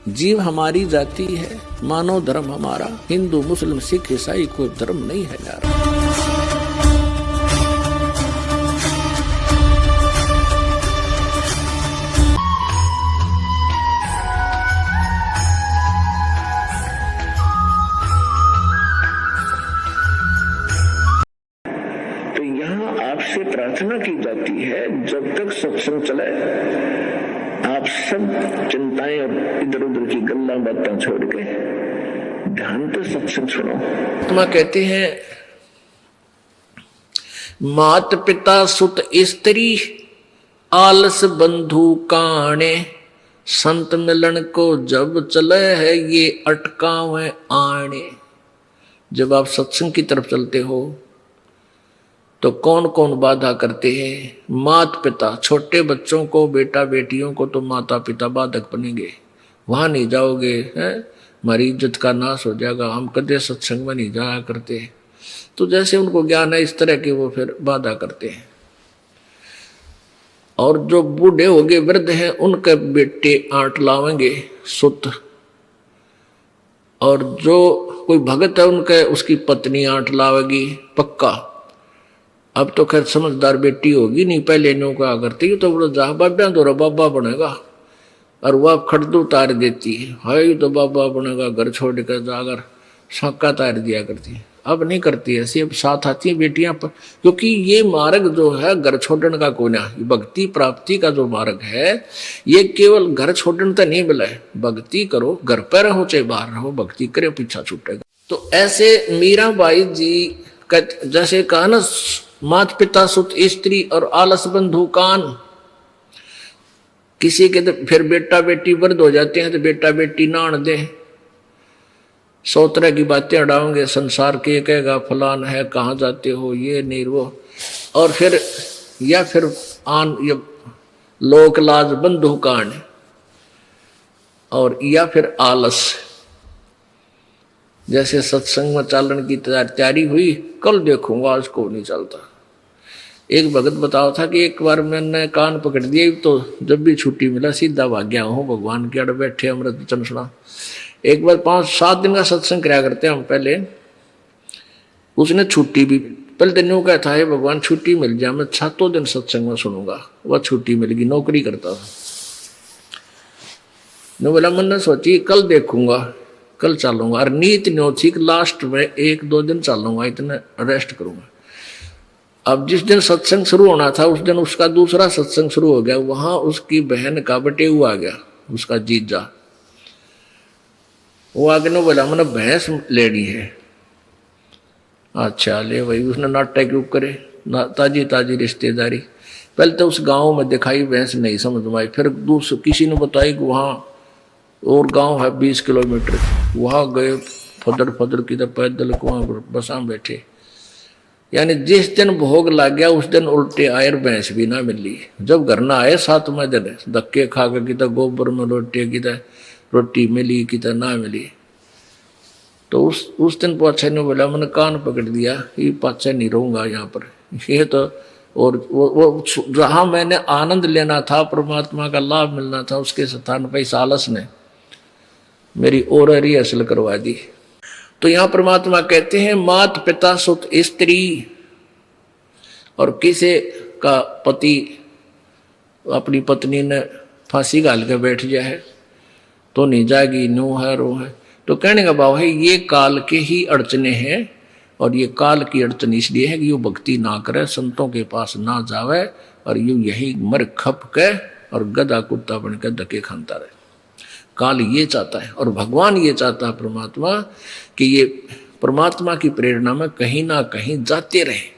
जीव हमारी जाति है, मानव धर्म हमारा, हिंदू मुस्लिम सिख ईसाई कोई धर्म नहीं है यार। तो यहाँ आपसे प्रार्थना की जाती है, जब तक सत्संग चले आप सब चिंताएं और इधर उधर की गल्ला बातें छोड़ के ध्यान से सत्संग सुनो। आत्मा कहते हैं मात पिता सुत स्त्री आलस बंधु काणे, संत मिलन को जब चले है ये अटकावे आने। जब आप सत्संग की तरफ चलते हो तो कौन कौन बाधा करते हैं? मात पिता, छोटे बच्चों को, बेटा बेटियों को तो माता पिता बाधक बनेंगे, वहां नहीं जाओगे हैं, हमारी इज्जत का नाश हो जाएगा, हम कदे सत्संग में नहीं जाया करते। तो जैसे उनको ज्ञान है इस तरह के वो फिर बाधा करते हैं। और जो बूढ़े हो गए वृद्ध हैं उनके बेटे आंट लावेंगे सुत, और जो कोई भगत है उनके उसकी पत्नी आंट लावेगी पक्का। अब तो खैर समझदार बेटी होगी, नहीं पहले नो कहा करती तो बोलो जा बाबा तो बाबा बनेगा, और वह खड़दू उतार देती है, हाय तो बाबा बनेगा, घर छोड़ कर जाकर शाका तार दिया करती है। अब नहीं करती ऐसी, अब साथ आती है बेटियां पर, क्योंकि ये मार्ग जो है घर छोड़ने का कोई ना, भक्ति प्राप्ति का जो मार्ग है ये केवल घर छोड़ने तो नहीं मिला है। भक्ति करो, घर पर रहो चाहे बाहर रहो, भक्ति करे पीछा छूटेगा। तो ऐसे मीराबाई जी का जैसे कहा ना, मात पिता सुत स्त्री और आलस बंधु कान। किसी के तो फिर बेटा बेटी वृद्ध हो जाते हैं तो बेटा बेटी नान दे, 100 तरह की बातें अड़ाओगे संसार के, कहेगा फलान है, कहाँ जाते हो, ये नहीं वो। और फिर या फिर आन ये लोक लाज बंधु कान, और या फिर आलस। जैसे सत्संग में चालन की तैयारी हुई, कल देखूंगा आज को नहीं चलता। एक भगत बताओ था कि एक बार मैंने कान पकड़ दिए तो जब भी छुट्टी मिला सीधा भाग गया हूँ भगवान के अड़ बैठे अमृत वचन सुना। एक बार 5-7 दिन का सत्संग कराया करते हम पहले, उसने छुट्टी भी पहले दिन यूँ कहता है भगवान छुट्टी मिल जाए मैं 7 दिन सत्संग में सुनूंगा, वह छुट्टी मिल गई, नौकरी करता था। ने बोला मैंने सोची कल देखूंगा, कल चलूंगा, और नीत न्यो थी लास्ट में 1-2 दिन चलूंगा, इतना रेस्ट करूंगा। अब जिस दिन सत्संग शुरू होना था उस दिन उसका दूसरा सत्संग शुरू हो गया, वहां उसकी बहन का बटेऊ आ गया, उसका जीजा। वो आगे ने बोला मैंने भैंस लेनी है। अच्छा ले भाई, उसने नाटक क्यों करे, ताजी ताजी रिश्तेदारी। पहले तो उस गांव में दिखाई भैंस नहीं समझ में आई, फिर दूसरे किसी ने बताई कि वहाँ और गांव है 20 किलोमीटर, वहां गए फदर फदर की तो पैदल वहां बसा बैठे। यानी जिस दिन भोग लग गया उस दिन उल्टे आए, भैंस भी ना मिली। जब घर ना आए 7वें दिन धक्के खा कर की गोबर में रोटी की रोटी मिली कि ना मिली। तो उस दिन पाछे ने बोला मैंने कान पकड़ दिया, ये पाछे नहीं रहूंगा यहाँ पर, ये तो और वो जहाँ मैंने आनंद लेना था, परमात्मा का लाभ मिलना था, उसके स्थान पर इस आलस ने मेरी और रिहर्सल करवा दी। तो यहां परमात्मा कहते हैं मात पिता सुत स्त्री, और किसी का पति अपनी पत्नी ने फांसी घाल के बैठ गया है तो नहीं जाएगी, नो है रो है। तो कहने का भाव है ये काल के ही अड़चने हैं, और ये काल की अड़चन इसलिए है कि यो भक्ति ना करे, संतों के पास ना जावे, और यू यही मर खप के और गधा कुत्ता बन के धक्के खानता रहे। काल ये चाहता है, और भगवान ये चाहता है परमात्मा कि ये परमात्मा की प्रेरणा में कहीं ना कहीं जाते रहे।